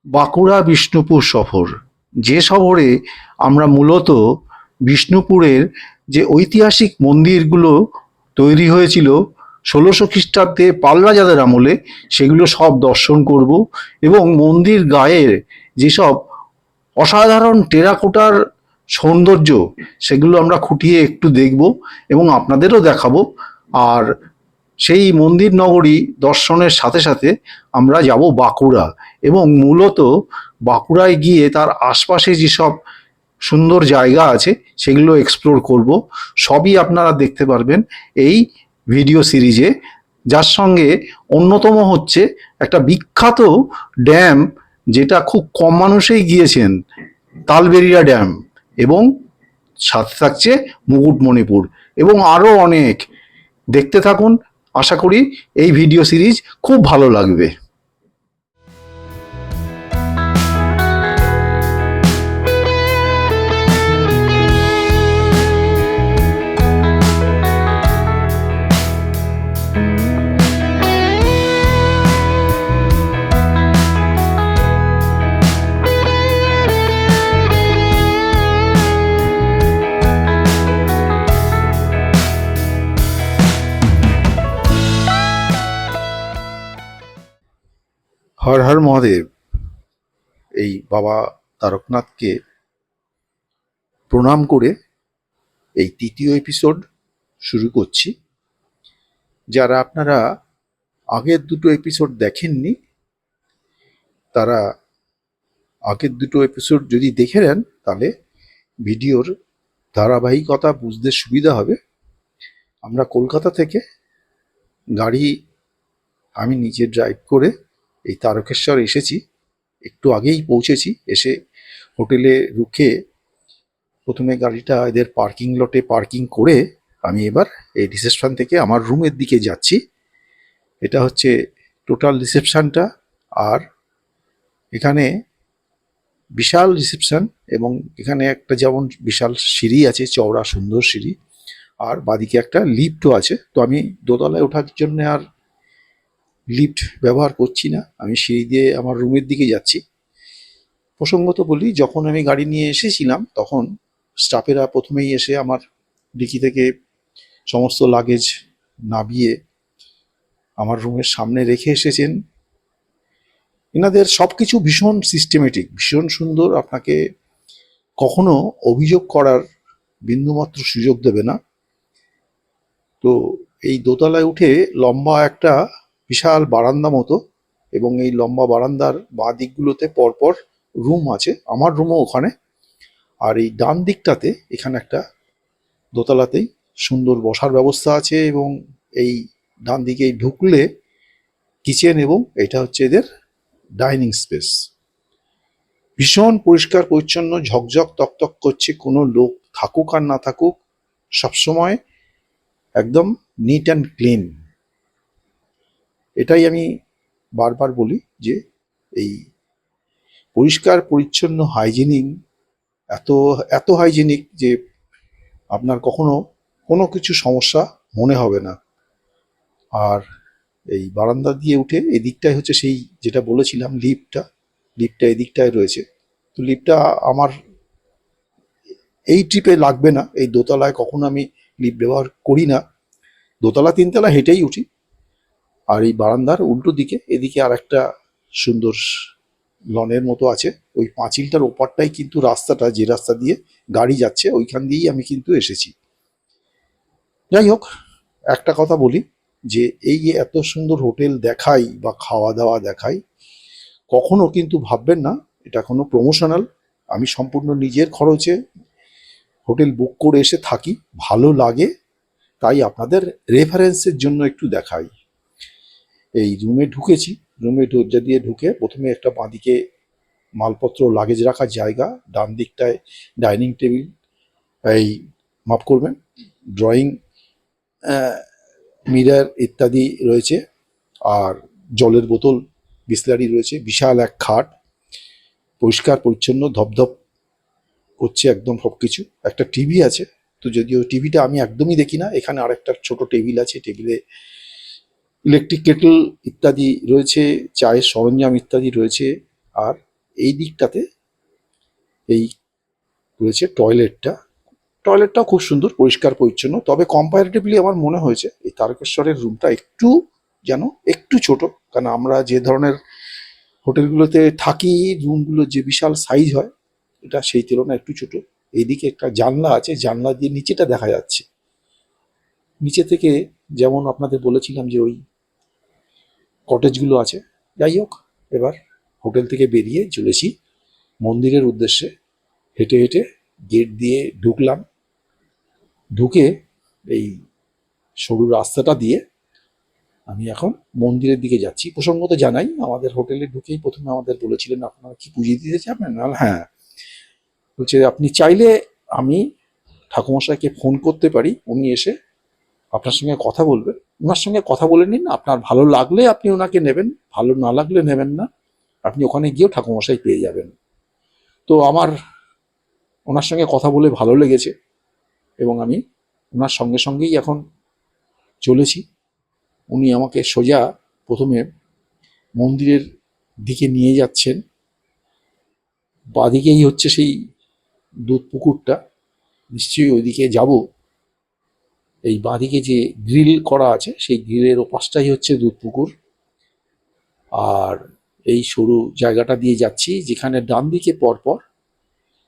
বাঁকুড়া বিষ্ণুপুর শহর, যে শহরে আমরা মূলত বিষ্ণুপুরের যে ঐতিহাসিক মন্দিরগুলো তৈরি হয়েছিল ১৬০০ খ্রিস্টাব্দে পাল রাজাদের আমলে, সেগুলো সব দর্শন করব এবং মন্দির গায়ের যেসব অসাধারণ টেরাকোটার সৌন্দর্য সেগুলো আমরা খুঁটিয়ে একটু দেখব এবং আপনাদেরও দেখাবো। আর সেই মন্দির নগরী দর্শনের সাথে সাথে আমরা যাব বাঁকুড়া এবং মূলত বাঁকুড়ায় গিয়ে তার আশপাশে যেসব সুন্দর জায়গা আছে সেগুলো এক্সপ্লোর করব। সবই আপনারা দেখতে পারবেন এই ভিডিও সিরিজে, যার সঙ্গে অন্যতম হচ্ছে একটা বিখ্যাত ড্যাম যেটা খুব কম মানুষই গিয়েছেন, তালবেরিয়া ড্যাম, এবং সাথে থাকছে মুকুটমণিপুর এবং আরও অনেক। দেখতে থাকুন, আশা করি এই ভিডিও সিরিজ খুব ভালো লাগবে। হর হর মহাদেব। এই বাবা তারকনাথকে প্রণাম করে এই তৃতীয় এপিসোড শুরু করছি। যারা আপনারা আগের দুটো এপিসোড দেখেননি তারা আগের দুটো এপিসোড যদি দেখে নেন তাহলে ভিডিওর ধারাবাহিকতা বুঝতে সুবিধা হবে। আমরা কলকাতা থেকে গাড়ি আমি নিজে ড্রাইভ করে এই তারকেশ্বর এসেছি, একটু আগেই পৌঁছেছি। এসে হোটেলে রুখে প্রথমে গাড়িটা এদের পার্কিং লটে পার্কিং করে আমি এবার এই রিসেপশন থেকে আমার রুমের দিকে যাচ্ছি। এটা হচ্ছে টোটাল রিসেপশনটা। আর এখানে বিশাল রিসেপশন এবং এখানে একটা যেমন বিশাল সিঁড়ি আছে, চওড়া সুন্দর সিঁড়ি, আর বাদিকে একটা লিফটও আছে। তো আমি দোতলায় ওঠার জন্য আর লিফট ব্যবহার করছি না, আমি সিঁড়ি দিয়ে আমার রুমের দিকে যাচ্ছি। প্রসঙ্গত বলি, যখন আমি গাড়ি নিয়ে এসেছিলাম তখন স্টাফেরা প্রথমেই এসে আমার ডিকি থেকে সমস্ত লাগেজ নামিয়ে আমার রুমের সামনে রেখে এসেছেন। এনাদের সব কিছু ভীষণ সিস্টেমেটিক, ভীষণ সুন্দর, আপনাকে কখনো অভিযোগ করার বিন্দুমাত্র সুযোগ দেবে না। তো এই দোতলায় উঠে লম্বা একটা বিশাল বারান্দা মতো, এবং এই লম্বা বারান্দার বাঁ দিকগুলোতে পরপর রুম আছে, আমার রুমও ওখানে। আর এই ডান দিকটাতে এখানে একটা দোতলাতেই সুন্দর বসার ব্যবস্থা আছে, এবং এই ডান দিকে ঢুকলে কিচেন এবং এটা হচ্ছে এদের ডাইনিং স্পেস। ভীষণ পরিষ্কার পরিচ্ছন্ন, ঝকঝক তকতক করছে, কোনো লোক থাকুক আর না থাকুক সবসময় একদম নিট অ্যান্ড ক্লিন। এটাই আমি বারবার বলি যে এই পরিষ্কার পরিচ্ছন্ন হাইজিনিক, এত এত হাইজিনিক যে আপনার কখনো কোনো কিছু সমস্যা মনে হবে না। আর এই বারান্দা দিয়ে উঠে এদিকটাই হচ্ছে সেই যেটা বলেছিলাম লিফটটা এদিকটায় রয়েছে। তো লিফটটা আমার এই ট্রিপে লাগবে না, এই দোতলায় কখনো আমি লিফট ব্যবহার করি না, দোতলা তিনতলা হেঁটেই উঠি। আর এই বারান্দার উল্টো দিকে এদিকে আর একটা সুন্দর লনের মতো আছে, ওই পাঁচিলটার ওপারটাই কিন্তু রাস্তাটা, যে রাস্তা দিয়ে গাড়ি যাচ্ছে ওইখান দিয়েই আমি কিন্তু এসেছি। যাই হোক, একটা কথা বলি যে এই যে এত সুন্দর হোটেল দেখাই বা খাওয়া দাওয়া দেখাই, কখনো কিন্তু ভাববেন না এটা কোনো প্রমোশনাল। আমি সম্পূর্ণ নিজের খরচে হোটেল বুক করে এসে থাকি, ভালো লাগে তাই আপনাদের রেফারেন্সের জন্য একটু দেখাই। এই রুমে ঢুকেছি, রুমে দরজা দিয়ে ঢুকে প্রথমে একটা বাঁদিকে মালপত্র লাগেজ রাখার জায়গা, ডান দিকটায় ডাইনিং টেবিল, এই মাফ করবেন ড্রয়িং মিরর ইত্যাদি রয়েছে, আর জলের বোতল বিসলারি রয়েছে, বিশাল এক খাট, পরিষ্কার পরিচ্ছন্ন ধপধপ করছে একদম সব কিছু। একটা টিভি আছে, তো যদিও টিভিটা আমি একদমই দেখি না। এখানে আরেকটা ছোট টেবিল আছে, টেবিলে ইলেকট্রিক কেটল ইত্যাদি রয়েছে, চায়ের সরঞ্জাম ইত্যাদি রয়েছে। আর এই দিকটাতে এই রয়েছে টয়লেটটাও খুব সুন্দর, পরিষ্কার পরিচ্ছন্ন। তবে কম্পারেটিভলি আমার মনে হয়েছে এই তারকেশ্বরের রুমটা একটু ছোট, কারণ আমরা যে ধরনের হোটেলগুলোতে থাকি রুমগুলো যে বিশাল সাইজ হয়, এটা সেই তুলনায় একটু ছোট। এইদিকে একটা জানলা আছে, জানলা দিয়ে নিচেটা দেখা যাচ্ছে। নিচে থেকে যেমন আপনাদের বলেছিলাম যে ওই কটেজগুলো আছে। যাই হোক, এবার হোটেল থেকে বেরিয়ে চলেছি মন্দিরের উদ্দেশ্যে। হেঁটে হেঁটে গেট দিয়ে ঢুকলাম, ঢুকে এই সরু রাস্তাটা দিয়ে আমি এখন মন্দিরের দিকে যাচ্ছি। প্রসঙ্গত জানাই, আমাদের হোটেলে ঢুকেই প্রথমে আমাদের বলেছিলেন আপনারা কি পুজো দিতে চাবেন? না, হ্যাঁ, বলছে আপনি চাইলে আমি ঠাকুমশাইকে ফোন করতে পারি, উনি এসে আপনার সঙ্গে কথা বলবেন। ওনার সঙ্গে কথা বলে নিন, আপনার ভালো লাগলে আপনি ওনাকে নেবেন, ভালো না লাগলে নেবেন না। আপনি ওখানে গিয়েও ঠাকুমশাই পেয়ে যাবেন। তো আমার ওনার সঙ্গে কথা বলে ভালো লেগেছে এবং আমি ওনার সঙ্গে সঙ্গেই এখন চলেছি। উনি আমাকে সোজা প্রথমে মন্দিরের দিকে নিয়ে যাচ্ছেন। বাদিকেই হচ্ছে সেই দুধ পুকুরটা, নিশ্চয়ই ওইদিকে যাব। এই বাদিকে যে গ্রিল করা আছে সেই গ্রিলের ওপাশটাই হচ্ছে দুধ পুকুর। আর এই সরু জায়গাটা দিয়ে যাচ্ছি, যেখানে ডান দিকে পরপর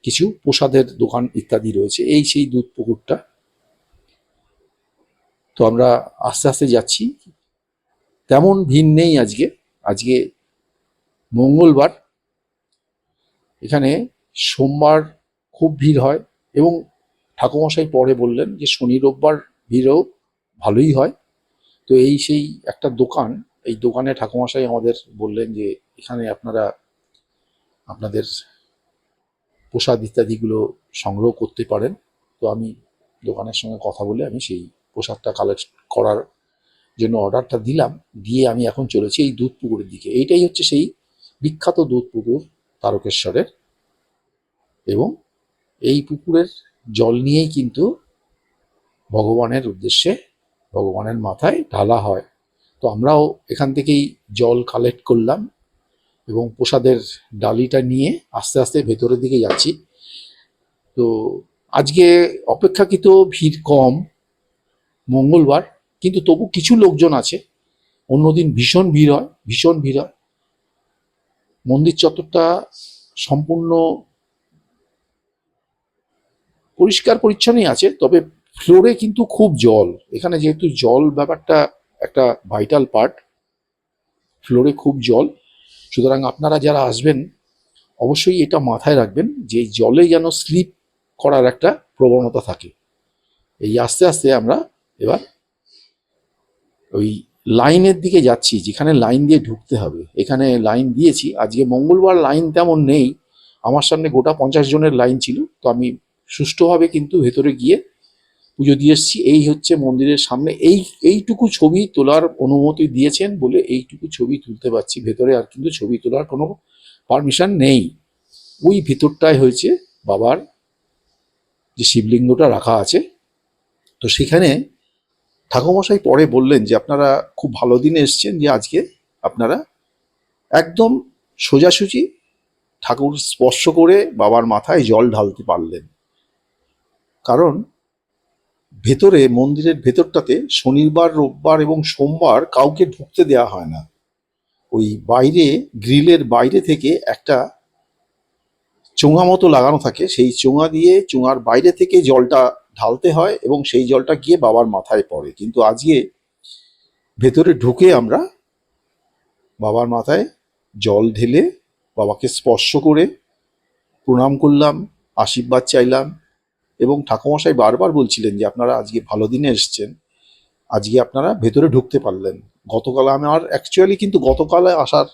কিছু প্রসাদের দোকান ইত্যাদি রয়েছে। এই সেই দুধ পুকুরটা। তো আমরা আস্তে আস্তে যাচ্ছি, তেমন ভিড় নেই আজকে। আজকে মঙ্গলবার, এখানে সোমবার খুব ভিড় হয় এবং ঠাকুমশাই পরে বললেন যে শনি রোববার ভিড়ও ভালোই হয়। তো এই সেই একটা দোকান, এই দোকানে ঠাকুমশাই আমাদের বললেন যে এখানে আপনারা আপনাদের প্রসাদ ইত্যাদিগুলো সংগ্রহ করতে পারেন। তো আমি দোকানের সঙ্গে কথা বলে আমি সেই প্রসাদটা কালেক্ট করার জন্য অর্ডারটা দিলাম। দিয়ে আমি এখন চলেছি এই দুধ পুকুরের দিকে। এইটাই হচ্ছে সেই বিখ্যাত দুধ পুকুর তারকেশ্বরের, এবং এই পুকুরের জল নিয়েই কিন্তু ভগবানের উদ্দেশ্যে, ভগবানের মাথায় ঢালা হয়। তো আমরাও এখান থেকেই জল কালেক্ট করলাম এবং প্রসাদের ডালিটা নিয়ে আস্তে আস্তে ভেতরের দিকে যাচ্ছি। তো আজকে অপেক্ষাকৃত ভিড় কম, মঙ্গলবার, কিন্তু তবু কিছু লোকজন আছে। অন্যদিন ভীষণ ভিড় হয়, ভীষণ ভিড় হয়। মন্দির চত্বরটা সম্পূর্ণ পরিষ্কার পরিচ্ছন্নই আছে, তবে ফ্লোরে কিন্তু খুব জল। এখানে যেহেতু জল ব্যাপারটা একটা ভাইটাল পার্ট, ফ্লোরে খুব জল। সুতরাং আপনারা যারা আসবেন অবশ্যই এটা মাথায় রাখবেন যে জলে যেন স্লিপ করার একটা প্রবণতা থাকে। এই আস্তে আস্তে আমরা এবার ওই লাইনের দিকে যাচ্ছি, যেখানে লাইন দিয়ে ঢুকতে হবে। এখানে লাইন দিয়েছি, আজকে মঙ্গলবার লাইন তেমন নেই। আমার সামনে গোটা 50 জনের লাইন ছিল। তো আমি সুষ্ঠুভাবে কিন্তু ভেতরে গিয়ে পুজো দিয়ে এসেছি। এই হচ্ছে মন্দিরের সামনে, এইটুকু ছবি তোলার অনুমতি দিয়েছেন বলে এইটুকু ছবি তুলতে পারছি। ভেতরে আর কিন্তু ছবি তোলার কোনো পারমিশন নেই। ওই ভেতরটায় হয়েছে বাবার যে শিবলিঙ্গটা রাখা আছে। তো সেখানে ঠাকুরমশাই পরে বললেন যে আপনারা খুব ভালো দিনে এসছেন, যে আজকে আপনারা একদম সোজাসুজি ঠাকুর স্পর্শ করে বাবার মাথায় জল ঢালতে পারলেন। কারণ ভেতরে, মন্দিরের ভেতরটাতে শনিবার, রোববার এবং সোমবার কাউকে ঢুকতে দেওয়া হয় না। ওই বাইরে, গ্রিলের বাইরে থেকে একটা চোঙা মতো লাগানো থাকে, সেই চোঙা দিয়ে চোঙার বাইরে থেকে জলটা ঢালতে হয় এবং সেই জলটা গিয়ে বাবার মাথায় পড়ে। কিন্তু আজকে ভেতরে ঢুকে আমরা বাবার মাথায় জল ঢেলে বাবাকে স্পর্শ করে প্রণাম করলাম, আশীর্বাদ চাইলাম। এবং ঠাকুমশাই বারবার বলছিলেন যে আপনারা আজকে ভালো দিনে এসছেন, আজকে আপনারা ভেতরে ঢুকতে পারলেন। গতকাল আমার অ্যাকচুয়ালি কিন্তু গতকালে আসার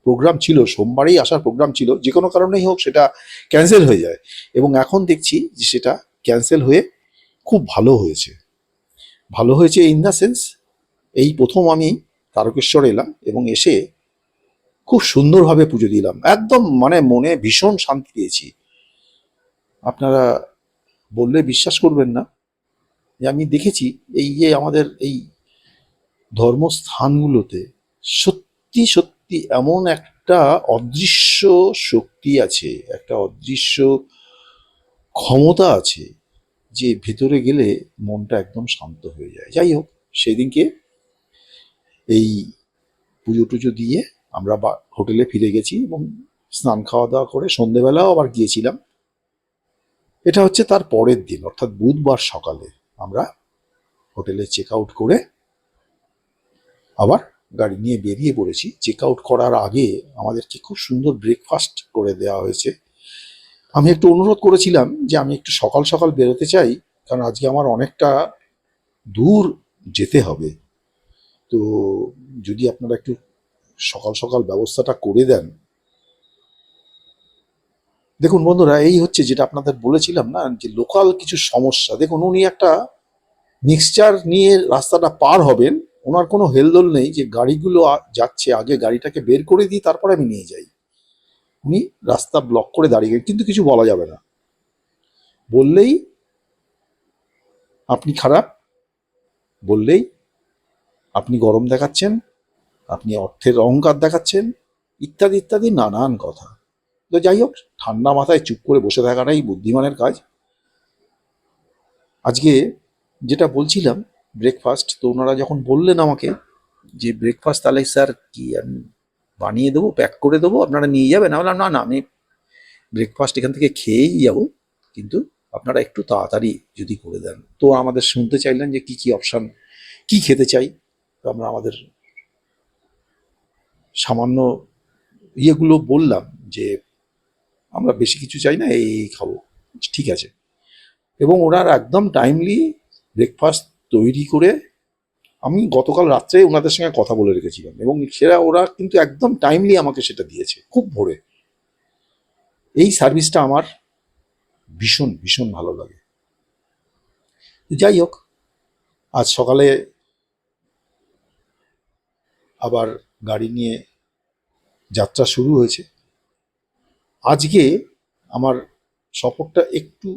প্রোগ্রাম ছিল, সোমবারেই আসার প্রোগ্রাম ছিল, যে কোনো কারণেই হোক সেটা ক্যান্সেল হয়ে যায়। এবং এখন দেখছি যে সেটা ক্যান্সেল হয়ে খুব ভালো হয়েছে। ভালো হয়েছে ইন দ্য সেন্স, এই প্রথম আমি তারকেশ্বর এলাম এবং এসে খুব সুন্দরভাবে পুজো দিলাম। একদম মানে মনে ভীষণ শান্তি পেয়েছি। আপনারা বললে বিশ্বাস করবেন না যে আমি দেখেছি এই যে আমাদের এই ধর্মস্থানগুলোতে সত্যি সত্যি এমন একটা একটা অদৃশ্য শক্তি আছে, একটা অদৃশ্য ক্ষমতা আছে, যে ভেতরে গেলে মনটা একদম শান্ত হয়ে যায়। যাই হোক, সেদিনকে এই পুজো টুজো দিয়ে আমরা হোটেলে ফিরে গেছি এবং স্নান খাওয়া দাওয়া করে সন্ধেবেলাও আবার গিয়েছিলাম। এটা হচ্ছে তার পরের দিন, অর্থাৎ বুধবার সকালে আমরা হোটেলে চেক আউট করে আবার গাড়ি নিয়ে বেরিয়ে পড়েছি। চেক আউট করার আগে আমাদেরকে খুব সুন্দর ব্রেকফাস্ট করে দেওয়া হয়েছে। আমি একটু অনুরোধ করেছিলাম যে আমি একটু সকাল সকাল বেরোতে চাই, কারণ আজকে আমার অনেকটা দূর যেতে হবে। তো যদি আপনারা একটু সকাল সকাল ব্যবস্থাটা করে দেন। দেখুন বন্ধুরা, এই হচ্ছে যেটা আপনাদের বলেছিলাম না, যে লোকাল কিছু সমস্যা। দেখুন, উনি একটা মিক্সচার নিয়ে রাস্তাটা পার হবেন, ওনার কোনো হেলদোল নেই যে গাড়িগুলো যাচ্ছে, আগে গাড়িটাকে বের করে দিই তারপরে আমি নিয়ে যাই। উনি রাস্তা ব্লক করে দাঁড়িয়ে গেলেন, কিন্তু কিছু বলা যাবে না। বললেই আপনি খারাপ, বললেই আপনি গরম দেখাচ্ছেন, আপনি অর্থের অহংকার দেখাচ্ছেন, ইত্যাদি ইত্যাদি নানান কথা। তো যাই হোক, ঠান্ডা মাথায় চুপ করে বসে থাকাটাই বুদ্ধিমানের কাজ। আজকে যেটা বলছিলাম, ব্রেকফাস্ট, তো ওনারা যখন বললেন আমাকে যে ব্রেকফাস্ট তাহলে স্যার কি আমি বানিয়ে দেবো, প্যাক করে দেবো, আপনারা নিয়ে যাবেন? আমি বললাম না না, আমি ব্রেকফাস্ট এখান থেকে খেয়েই যাব, কিন্তু আপনারা একটু তাড়াতাড়ি যদি করে দেন। তো আমাদের শুনতে চাইলেন যে কি কি অপশান, কি খেতে চাই। তো আমরা আমাদের সামান্য ইয়েগুলো বললাম যে আমরা বেশি কিছু চাই না, এই খাবো। ঠিক আছে। এবং ওনার একদম টাইমলি ব্রেকফাস্ট তৈরি করে, আমি গতকাল রাত্রে ওনাদের সঙ্গে কথা বলে রেখেছিলাম এবং ওরা কিন্তু একদম টাইমলি আমাকে সেটা দিয়েছে খুব ভোরে। এই সার্ভিসটা আমার ভীষণ ভীষণ ভালো লাগে। যাই হোক, আজ সকালে আবার গাড়ি নিয়ে যাত্রা শুরু হয়েছে। আজকে আমার সফরটা একটু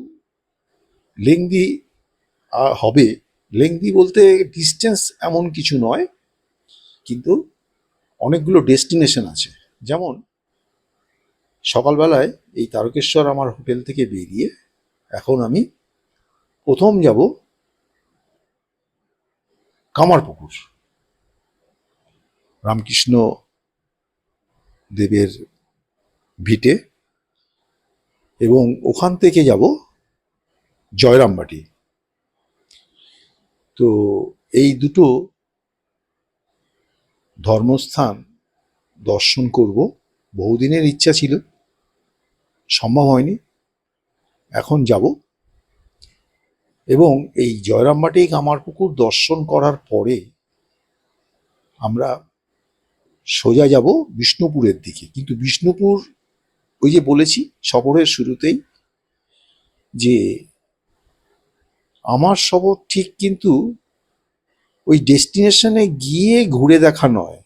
লেংদি হবে। লেংদি বলতে ডিস্টেন্স এমন কিছু নয়, কিন্তু অনেকগুলো ডেস্টিনেশন আছে। যেমন সকালবেলায় এই তারকেশ্বর আমার হোটেল থেকে বেরিয়ে এখন আমি প্রথম যাব কামারপুকুর, রামকৃষ্ণ দেবের ভিটে, এবং ওখান থেকে যাব জয়রামবাটি। তো এই দুটো ধর্মস্থান দর্শন করব। বহুদিনের ইচ্ছা ছিল, সম্ভব হয়নি, এখন যাব। এবং এই জয়রামবাটি কামারপুকুর দর্শন করার পরে আমরা সোজা যাব বিষ্ণুপুরের দিকে। কিন্তু বিষ্ণুপুর, ওই যে বলেছি সফরের শুরুতেই যে আমার সফর ঠিক কিন্তু ওই ডেস্টিনেশনে গিয়ে ঘুরে দেখা নয়।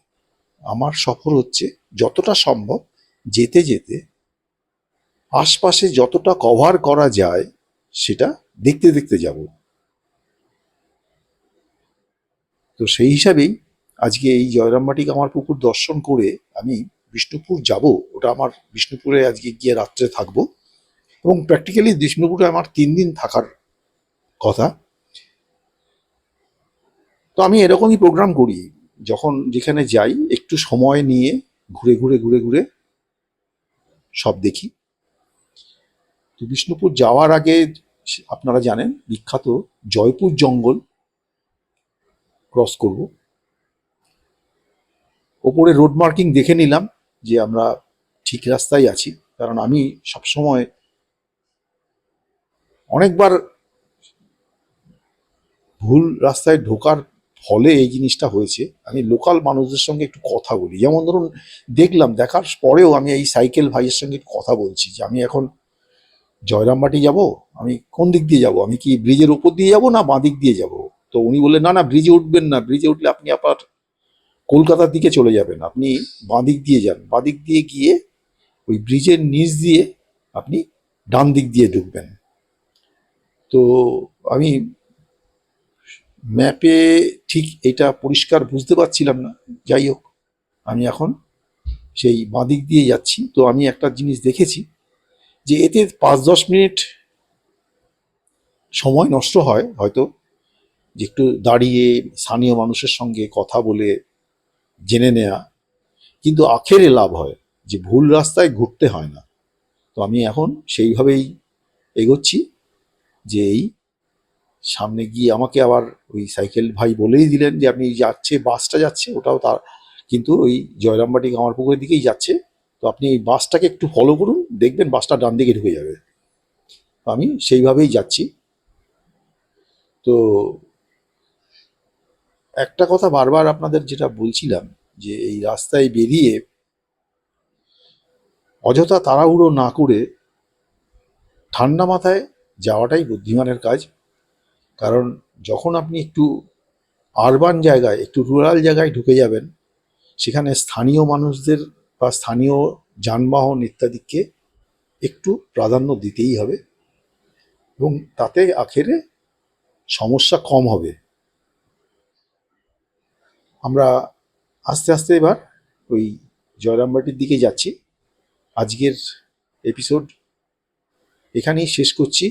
আমার সফর হচ্ছে যতটা সম্ভব যেতে যেতে আশপাশে যতটা কভার করা যায় সেটা দেখতে দেখতে যাব। তো সেই হিসাবেই আজকে এই জয়রামবাটি কামারপুকুর দর্শন করে আমি বিষ্ণুপুর যাব। ওটা আমার বিষ্ণুপুরে আজকে গিয়ে রাত্রে থাকবো, এবং প্র্যাকটিক্যালি বিষ্ণুপুরে আমার 3 দিন থাকার কথা। তো আমি এরকমই প্রোগ্রাম করি, যখন যেখানে যাই একটু সময় নিয়ে ঘুরে ঘুরে ঘুরে ঘুরে সব দেখি। তো বিষ্ণুপুর যাওয়ার আগে আপনারা জানেন বিখ্যাত জয়পুর জঙ্গল ক্রস করব। ওপরে রোড মার্কিং দেখে নিলাম যে আমরা ঠিক রাস্তায় আছি, কারণ আমি সবসময় অনেকবার ভুল রাস্তায় ঢোকার ফলে এই জিনিসটা হয়েছে। আমি লোকাল মানুষদের সঙ্গে একটু কথা বলি, যেমন ধরুন দেখার পরেও আমি এই সাইকেল ভাইয়ের সঙ্গে একটু কথা বলছি যে আমি এখন জয়রামবাটি যাব, আমি কোন দিক দিয়ে যাব, আমি কি ব্রিজের উপর দিয়ে যাব না বাঁ দিক দিয়ে যাব? তো উনি বললেন না না, ব্রিজে উঠবেন না, ব্রিজে উঠলে আপনি আবার কলকাতার দিকে চলে যাবেন, আপনি বাঁ দিক দিয়ে যান, বাঁ দিক দিয়ে গিয়ে ওই ব্রিজের নিচ দিয়ে আপনি ডান দিক দিয়ে ঢুকবেন। তো আমি ম্যাপে ঠিক এটা পরিষ্কার বুঝতে পারছিলাম না। যাই হোক, আমি এখন সেই বাঁদিক দিয়ে যাচ্ছি। তো আমি একটা জিনিস দেখেছি যে এতে 5-10 মিনিট সময় নষ্ট হয় হয়তো, যে একটু দাঁড়িয়ে স্থানীয় মানুষের সঙ্গে কথা বলে জেনে নেয়া, কিন্তু আখেরে লাভ হয় যে ভুল রাস্তায় ঘুরতে হয় না। তো আমি এখন সেইভাবেই এগোচ্ছি, যে এই সামনে গিয়ে আমাকে আবার ওই সাইকেল ভাই বলেই দিলেন যে আপনি যাচ্ছে, বাসটা যাচ্ছে ওটাও তার, কিন্তু ওই জয়রামবাটি কামারপুকুরের দিকেই যাচ্ছে। তো আপনি এই বাসটাকে একটু ফলো করুন, দেখবেন বাসটা ডান দিকে ঢুকে যাবে। তো আমি সেইভাবেই যাচ্ছি। তো একটা কথা বারবার আপনাদের যেটা বলছিলাম, যে এই রাস্তায় বেরিয়ে অযথা তাড়াহুড়ো না করে ঠান্ডা মাথায় যাওয়াটাই বুদ্ধিমানের কাজ। কারণ যখন আপনি একটু আরবান জায়গায়, একটু রুরাল জায়গায় ঢুকে যাবেন, সেখানে স্থানীয় মানুষদের বা স্থানীয় যানবাহন ইত্যাদিকে একটু প্রাধান্য দিতেই হবে, এবং তাতে আখেরে সমস্যা কম হবে। আমরা আস্তে আস্তে এবার ওই জয়রামবাটির দিকে যাচ্ছি। আজকের এপিসোড এখানেই শেষ করছি।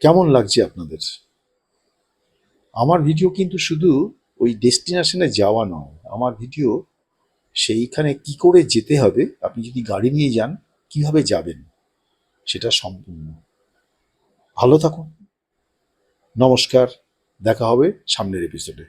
কেমন লাগছে আপনাদের? আমার ভিডিও কিন্তু শুধু ওই ডেস্টিনেশনে যাওয়া নয়, আমার ভিডিও সেইখানে কি করে যেতে হবে, আপনি যদি গাড়ি নিয়ে যান কিভাবে যাবেন সেটা সম্পূর্ণ। ভালো থাকুন, নমস্কার, দেখা হবে সামনের এপিসোডে।